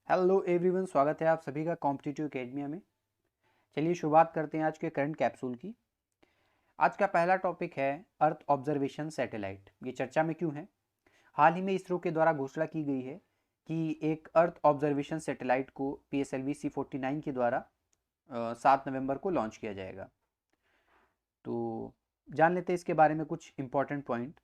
Hello everyone, स्वागत है आप सभी का कॉम्पिटिटिव एकेडमी में। चलिए शुरुआत करते हैं आज के करंट कैप्सूल की। आज का पहला टॉपिक है अर्थ ऑब्जर्वेशन सैटेलाइट। ये चर्चा में क्यों है? हाल ही में इसरो के द्वारा घोषणा की गई है कि एक अर्थ ऑब्जर्वेशन सैटेलाइट को PSLV C49 के द्वारा 7 नवंबर को लॉन्च किया जाएगा। तो जान लेते हैं इसके बारे में कुछ इंपॉर्टेंट पॉइंट।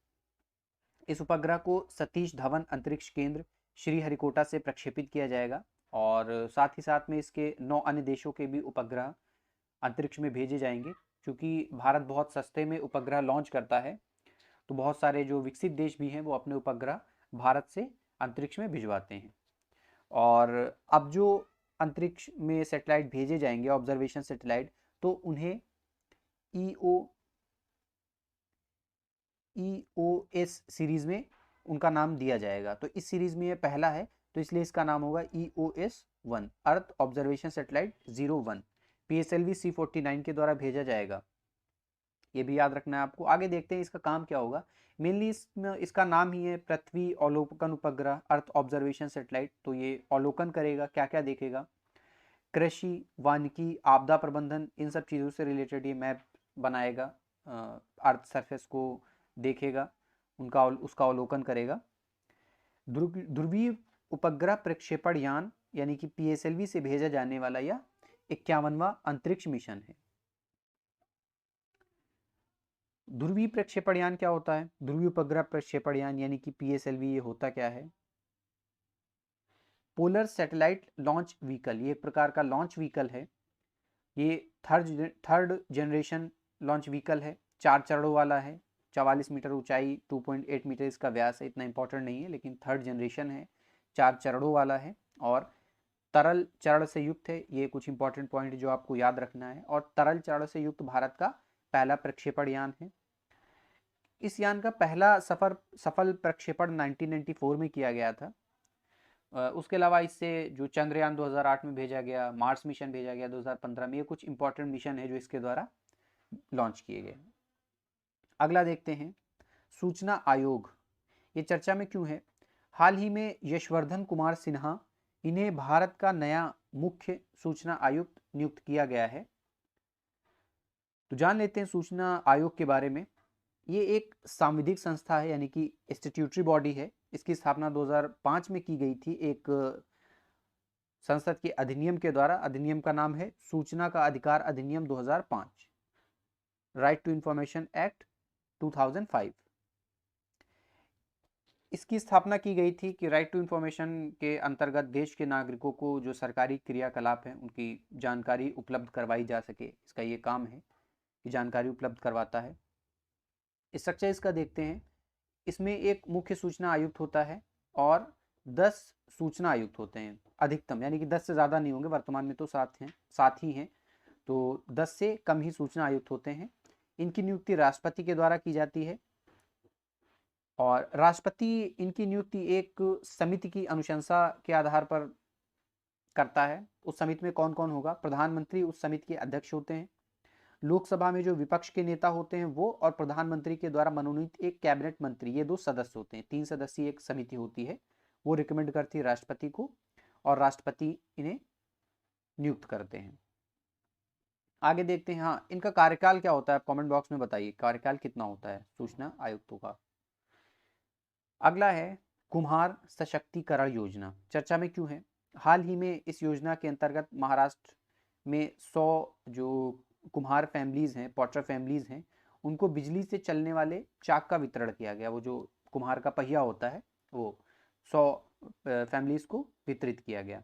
इस उपग्रह को सतीश धवन अंतरिक्ष केंद्र श्रीहरिकोटा से प्रक्षेपित किया जाएगा और साथ ही साथ में इसके 9 अन्य देशों के भी उपग्रह अंतरिक्ष में भेजे जाएंगे। क्योंकि भारत बहुत सस्ते में उपग्रह लॉन्च करता है, तो बहुत सारे जो विकसित देश भी हैं वो अपने उपग्रह भारत से अंतरिक्ष में भिजवाते हैं। और अब जो अंतरिक्ष में सैटेलाइट भेजे जाएंगे ऑब्जर्वेशन सैटेलाइट, तो उन्हें EOS सीरीज में उनका नाम दिया जाएगा। तो इस सीरीज में ये पहला है, तो इसलिए इसका नाम होगा EOS-1 earth observation satellite 01 PSLV C49 के द्वारा भेजा जाएगा। ये भी याद रखना है आपको। आगे देखते हैं इसका काम क्या होगा। मेनली इसका नाम ही है पृथ्वी अवलोकन उपग्रह अर्थ ऑब्जर्वेशन सैटेलाइट। तो ये अवलोकन करेगा, क्या क्या देखेगा? कृषि, वानिकी, आपदा प्रबंधन, इन सब चीज़ों से रिलेटेड ये मैप बनाएगा। अर्थ सरफेस को देखेगा, उसका अवलोकन करेगा। ध्रुवीय उपग्रह प्रक्षेपण यान यानी कि PSLV से भेजा जाने वाला यह 51वां अंतरिक्ष मिशन है। ध्रुवीय प्रक्षेपण यान क्या होता है? ध्रुवीय उपग्रह प्रक्षेपण यान यानी कि PSLV ये होता क्या है? पोलर सैटेलाइट लॉन्च व्हीकल, ये एक प्रकार का लॉन्च व्हीकल है। ये थर्ड जनरेशन लॉन्च व्हीकल है। 4 चरणों वाला है। 44 मीटर ऊंचाई, 2.8 मीटर इसका व्यास है। इतना इंपॉर्टेंट नहीं है, लेकिन थर्ड जनरेशन है, 4 चरणों वाला है और तरल चरण से युक्त है। ये कुछ इंपॉर्टेंट पॉइंट जो आपको याद रखना है। और तरल चरण से युक्त भारत का पहला प्रक्षेपण यान है। इस यान का पहला सफल प्रक्षेपण 1994 में किया गया था। उसके अलावा इससे जो चंद्रयान 2008 में भेजा गया, मार्स मिशन भेजा गया 2015 में, ये कुछ इंपॉर्टेंट मिशन है जो इसके द्वारा लॉन्च किए गए। अगला देखते हैं सूचना आयोग। ये चर्चा में क्यों है? हाल ही में यशवर्धन कुमार सिन्हा, इन्हें भारत का नया मुख्य सूचना आयुक्त नियुक्त किया गया है। तो जान लेते हैं सूचना आयोग के बारे में। ये एक सांविधिक संस्था है, यानी कि स्टैट्यूटरी बॉडी है। इसकी स्थापना 2005 में की गई थी एक संसद के अधिनियम के द्वारा। अधिनियम का नाम है सूचना का अधिकार अधिनियम 2005, राइट टू इंफॉर्मेशन एक्ट 2005। इसकी स्थापना की गई थी कि राइट टू इंफॉर्मेशन के अंतर्गत देश के नागरिकों को जो सरकारी क्रियाकलाप हैं उनकी जानकारी उपलब्ध करवाई जा सके। इसका ये काम है कि जानकारी उपलब्ध करवाता है। स्ट्रक्चर इसका देखते हैं। इसमें एक मुख्य सूचना आयुक्त होता है और 10 सूचना आयुक्त होते हैं अधिकतम, यानी कि 10 से ज़्यादा नहीं होंगे। वर्तमान में तो 7 ही हैं, तो 10 से कम ही सूचना आयुक्त होते हैं। इनकी नियुक्ति राष्ट्रपति के द्वारा की जाती है और राष्ट्रपति इनकी नियुक्ति एक समिति की अनुशंसा के आधार पर करता है। उस समिति में कौन कौन होगा? प्रधानमंत्री उस समिति के अध्यक्ष होते हैं। लोकसभा में जो विपक्ष के नेता होते हैं वो, और प्रधानमंत्री के द्वारा मनोनीत एक कैबिनेट मंत्री, ये 2 सदस्य होते हैं। 3 सदस्यीय एक समिति होती है, वो रिकमेंड करती है राष्ट्रपति को और राष्ट्रपति इन्हें नियुक्त करते हैं। आगे देखते हैं। हाँ, इनका कार्यकाल क्या होता है? कमेंट बॉक्स में बताइए कार्यकाल कितना होता है सूचना आयुक्तों का। अगला है कुम्हार सशक्तिकरण योजना। चर्चा में क्यों है? हाल ही में इस योजना के अंतर्गत महाराष्ट्र में 100 जो कुम्हार फैमिलीज हैं, पॉटर फैमिलीज हैं, उनको बिजली से चलने वाले चाक का वितरण किया गया। वो जो कुम्हार का पहिया होता है वो 100 फैमिलीज को वितरित किया गया।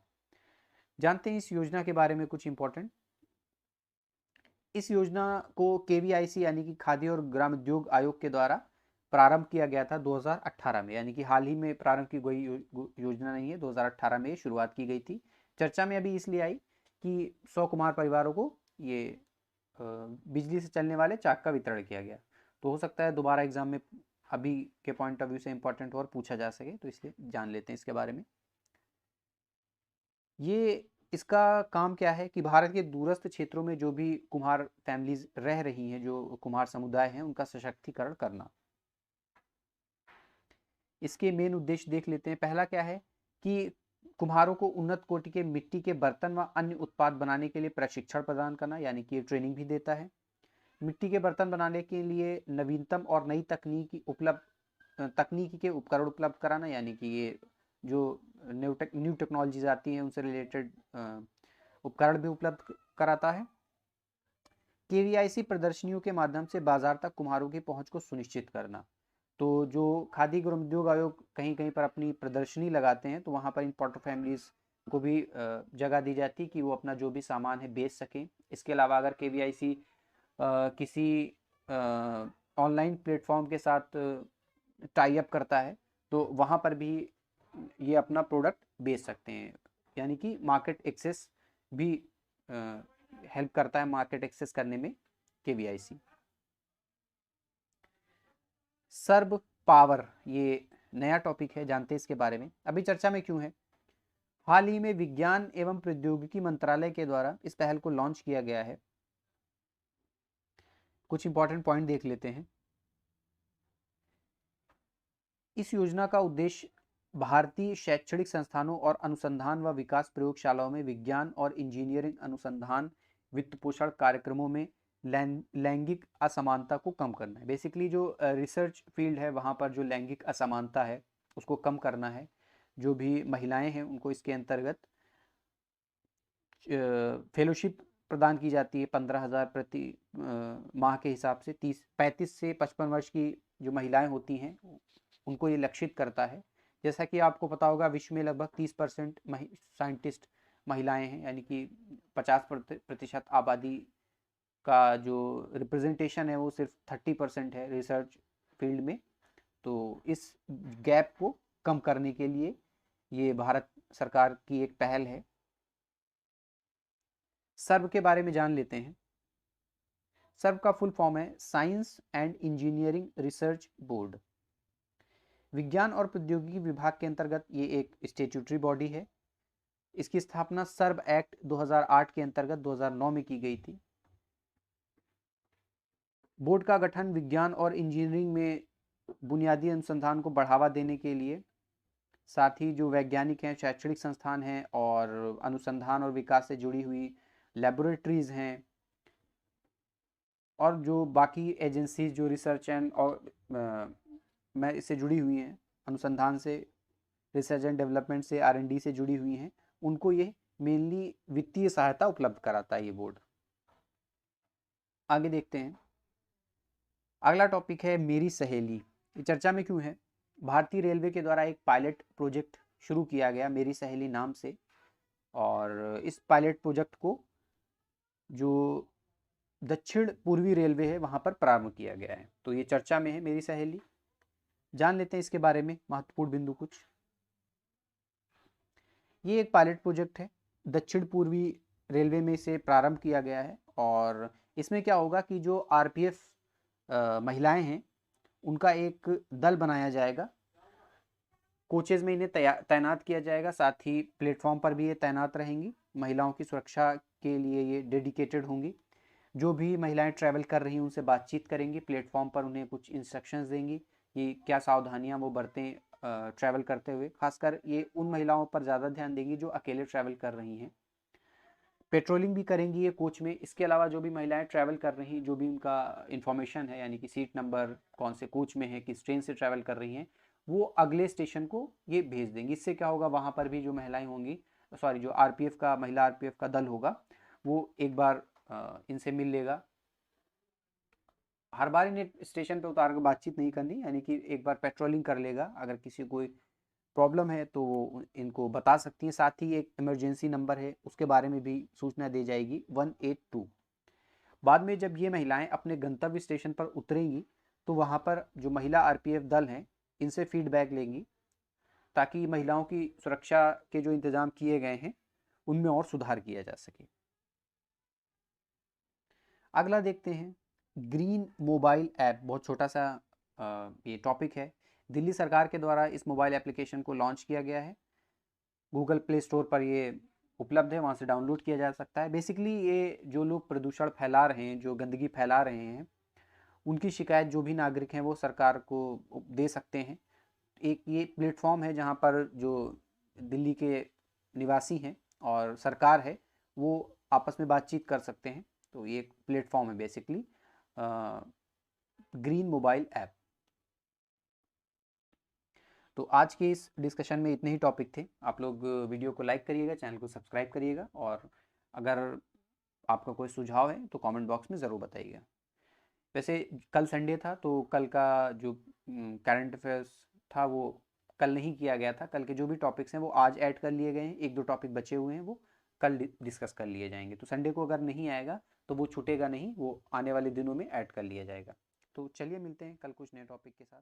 जानते हैं इस योजना के बारे में कुछ इंपॉर्टेंट। इस योजना को KVIC यानी कि खाद्य और ग्रामोद्योग आयोग के द्वारा प्रारंभ किया गया था 2018 में, यानी कि हाल ही में प्रारंभ की गई योजना नहीं है। 2018 में शुरुआत की गई थी। चर्चा में अभी इसलिए आई कि 100 कुमार परिवारों को ये बिजली से चलने वाले चाक का वितरण किया गया। तो हो सकता है दोबारा एग्जाम में अभी के पॉइंट ऑफ व्यू से इंपॉर्टेंट और पूछा जा सके, तो इसलिए जान लेते हैं इसके बारे में। ये इसका काम क्या है कि भारत के दूरस्थ क्षेत्रों में जो भी कुम्हार फैमिलीज रह रही हैं, जो कुम्हार समुदाय हैं, उनका सशक्तिकरण करना। इसके मेन उद्देश्य देख लेते हैं। पहला क्या है कि कुम्हारों को उन्नत कोटि के मिट्टी के बर्तन व अन्य उत्पाद बनाने के लिए प्रशिक्षण प्रदान करना, यानी कि ये ट्रेनिंग भी देता है। मिट्टी के बर्तन बनाने के लिए नवीनतम और नई तकनीकी के उपकरण उपलब्ध कराना, यानी कि ये जो न्यू टेक्नोलॉजीज आती हैं उनसे रिलेटेड उपकरण भी उपलब्ध कराता है। केवीआईसी प्रदर्शनियों के माध्यम से बाजार तक कुम्हारों की पहुंच को सुनिश्चित करना। तो जो खादी ग्रामोद्योग आयोग कहीं कहीं पर अपनी प्रदर्शनी लगाते हैं, तो वहाँ पर इम्पोर्टर फैमिलीज को भी जगह दी जाती है कि वो अपना जो भी सामान है बेच सकें। इसके अलावा अगर केवीआईसी किसी ऑनलाइन प्लेटफॉर्म के साथ टाई अप करता है, तो वहाँ पर भी ये अपना प्रोडक्ट बेच सकते हैं, यानी कि मार्केट एक्सेस भी हेल्प करता है मार्केट एक्सेस करने में केवीआईसी। सर्ब पावर, ये नया टॉपिक है, जानते हैं इसके बारे में, अभी चर्चा में क्यों है। हाल ही में विज्ञान एवं प्रौद्योगिकी मंत्रालय के द्वारा इस पहल को लॉन्च किया गया है। कुछ इंपॉर्टेंट पॉइंट देख लेते हैं। इस योजना का उद्देश्य भारतीय शैक्षणिक संस्थानों और अनुसंधान व विकास प्रयोगशालाओं में विज्ञान और इंजीनियरिंग अनुसंधान वित्त पोषण कार्यक्रमों में लैंगिक असमानता को कम करना है। बेसिकली जो रिसर्च फील्ड है वहाँ पर जो लैंगिक असमानता है उसको कम करना है। जो भी महिलाएं हैं उनको इसके अंतर्गत फेलोशिप प्रदान की जाती है 15,000 प्रति माह के हिसाब से। 35 से 55 वर्ष की जो महिलाएं होती हैं उनको ये लक्षित करता है। जैसा कि आपको पता होगा विश्व में लगभग 30% साइंटिस्ट महिलाएं हैं, यानी कि 50% आबादी का जो रिप्रेजेंटेशन है वो सिर्फ 30% है रिसर्च फील्ड में। तो इस गैप को कम करने के लिए ये भारत सरकार की एक पहल है। सर्व के बारे में जान लेते हैं। सर्व का फुल फॉर्म है science and engineering research board. विज्ञान और प्रौद्योगिकी विभाग के अंतर्गत ये एक स्टेट्यूटरी बॉडी है। इसकी स्थापना सर्व एक्ट 2008 के अंतर्गत 2009 में की गई थी। बोर्ड का गठन विज्ञान और इंजीनियरिंग में बुनियादी अनुसंधान को बढ़ावा देने के लिए, साथ ही जो वैज्ञानिक हैं, शैक्षणिक संस्थान हैं और अनुसंधान और विकास से जुड़ी हुई लैबोरेटरीज हैं, और जो बाकी एजेंसीज जो रिसर्च एंड और में इससे जुड़ी हुई हैं, अनुसंधान से, रिसर्च एंड डेवलपमेंट से, R&D से जुड़ी हुई हैं, उनको ये मेनली वित्तीय सहायता उपलब्ध कराता है ये बोर्ड। आगे देखते हैं। अगला टॉपिक है मेरी सहेली। ये चर्चा में क्यों है। भारतीय रेलवे के द्वारा एक पायलट प्रोजेक्ट शुरू किया गया मेरी सहेली नाम से, और इस पायलट प्रोजेक्ट को जो दक्षिण पूर्वी रेलवे है वहाँ पर प्रारंभ किया गया है। तो ये चर्चा में है मेरी सहेली। जान लेते हैं इसके बारे में महत्वपूर्ण बिंदु कुछ। ये एक पायलट प्रोजेक्ट है, दक्षिण पूर्वी रेलवे में से प्रारंभ किया गया है, और इसमें क्या होगा कि जो आरपीएफ महिलाएं हैं उनका एक दल बनाया जाएगा। कोचेज में इन्हें तैनात किया जाएगा, साथ ही प्लेटफॉर्म पर भी ये तैनात रहेंगी। महिलाओं की सुरक्षा के लिए ये डेडिकेटेड होंगी। जो भी महिलाएं ट्रैवल कर रही हैं उनसे बातचीत करेंगी, प्लेटफॉर्म पर उन्हें कुछ इंस्ट्रक्शंस देंगी कि क्या सावधानियां वो बरतें ट्रैवल करते हुए। खासकर ये उन महिलाओं पर ज़्यादा ध्यान देंगी जो अकेले ट्रैवल कर रही हैं। पेट्रोलिंग भी करेंगी ये कोच में। इसके अलावा जो भी महिलाएं ट्रैवल कर रही हैं, जो भी उनका इन्फॉर्मेशन है, यानी कि सीट नंबर कौन से कोच में है, किस ट्रेन से ट्रैवल कर रही हैं, वो अगले स्टेशन को ये भेज देंगी। इससे क्या होगा, वहाँ पर भी जो महिलाएं होंगी, सॉरी जो आरपीएफ का, महिला आरपीएफ का दल होगा, वो एक बार इनसे मिल लेगा। हर बार इन्हें स्टेशन पे उतार कर बातचीत नहीं करनी, यानी कि एक बार पेट्रोलिंग कर लेगा। अगर किसी कोई प्रॉब्लम है तो वो इनको बता सकती हैं। साथ ही एक इमरजेंसी नंबर है, उसके बारे में भी सूचना दी जाएगी, 182। बाद में जब ये महिलाएं अपने गंतव्य स्टेशन पर उतरेंगी तो वहाँ पर जो महिला आरपीएफ दल हैं इनसे फीडबैक लेंगी, ताकि महिलाओं की सुरक्षा के जो इंतजाम किए गए हैं उनमें और सुधार किया जा सके। अगला देखते हैं ग्रीन मोबाइल ऐप। बहुत छोटा सा ये टॉपिक है। दिल्ली सरकार के द्वारा इस मोबाइल एप्लीकेशन को लॉन्च किया गया है। गूगल प्ले स्टोर पर ये उपलब्ध है, वहाँ से डाउनलोड किया जा सकता है। बेसिकली ये जो लोग प्रदूषण फैला रहे हैं, जो गंदगी फैला रहे हैं, उनकी शिकायत जो भी नागरिक हैं वो सरकार को दे सकते हैं। एक ये प्लेटफॉर्म है जहाँ पर जो दिल्ली के निवासी हैं और सरकार है वो आपस में बातचीत कर सकते हैं। तो ये एक प्लेटफॉर्म है बेसिकली, ग्रीन मोबाइल ऐप। तो आज के इस डिस्कशन में इतने ही टॉपिक थे। आप लोग वीडियो को लाइक करिएगा, चैनल को सब्सक्राइब करिएगा, और अगर आपका कोई सुझाव है तो कमेंट बॉक्स में ज़रूर बताइएगा। वैसे कल संडे था तो कल का जो करंट अफेयर्स था वो कल नहीं किया गया था। कल के जो भी टॉपिक्स हैं वो आज ऐड कर लिए गए हैं। एक दो टॉपिक बचे हुए हैं वो कल डिस्कस कर लिए जाएंगे। तो संडे को अगर नहीं आएगा तो वो छूटेगा नहीं, वो आने वाले दिनों में ऐड कर लिया जाएगा। तो चलिए मिलते हैं कल कुछ नए टॉपिक के साथ।